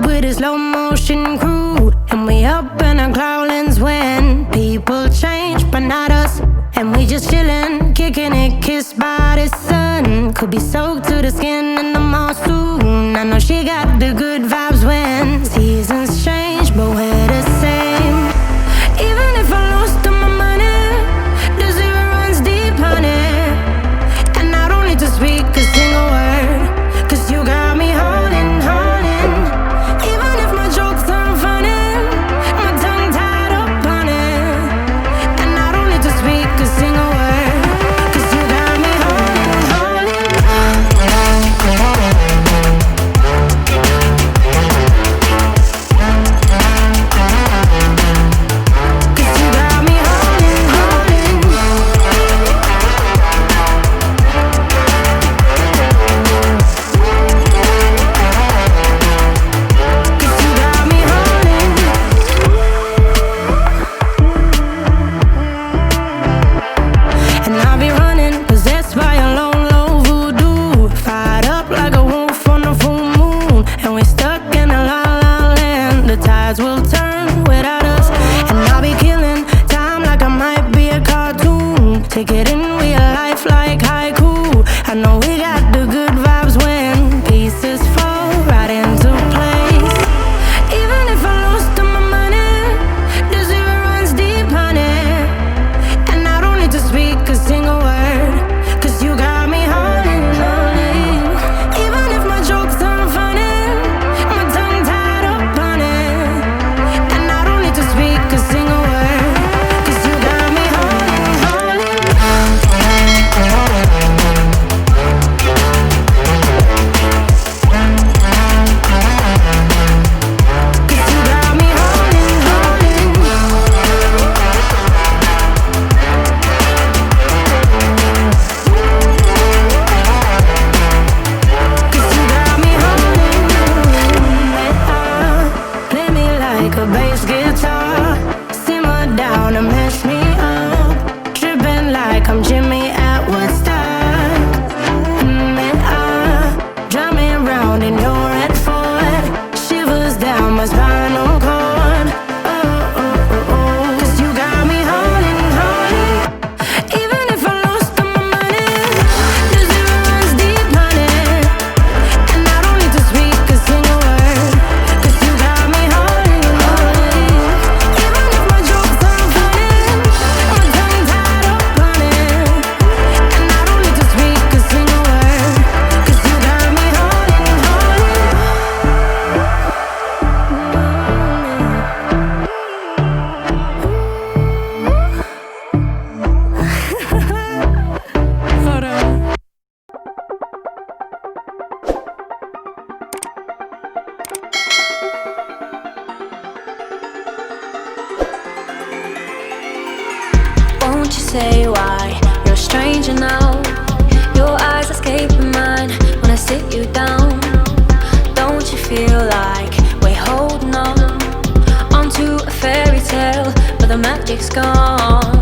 with a slow motion crew, and we up in our growlings when people change, but not us. And we just chillin', kicking it, kissed by the sun. Could be soaked to the skin in the mall soon. I know she got the good vibes when seasons change, but we're the same. Even if I lost all my money, the zero runs deep, honey. And I don't need to speak a single word, 'cause you got me holding, holding. Even if my jokes aren't funny, my tongue tied up on it. And I don't need to speak a single word, 'cause you got me holding, holding. 'Cause you got me holding, holding. 'Cause you got me holding. And I'll be running, possessed by a low, low voodoo. Fired up like a wolf on a full moon. And we're stuck in a la la land. The tides will turn without us. And I'll be killing time like I might be a cartoon. Take it in real life like haiku. I know we got the good vibes when pieces fall right into place. Even if I lost all my money, the zero runs deep, honey. And I don't need to speak a single word, 'cause you got me holding, holding. Even if my jokes aren't funny, my tongue tied up on it. And I don't need to speak a single word, 'cause you got me holding, holding. 'Cause you got me holding, holding. 'Cause you got me holding. Play me like a bass guitar, simmer down and mess me up, tripping like I'm Jimmy at Woodstock. Drive me around in your red Ford, shivers down my spinal cord. Oh, oh, oh, oh. 'Cause you got me holding, holding. Even if I lost all my money, the zero runs deep, honey. And I don't need to speak a single word, 'cause you got me holding, holding. Even if my jokes aren't funny, my tongue tied up on it. And I don't need to speak a single word, 'cause you got me holding, holding. Hold on. Won't you say why you're a stranger now? Your eyes escaping mine when I sit you down. Don't you feel like we're holding on onto a fairy tale, but the magic's gone?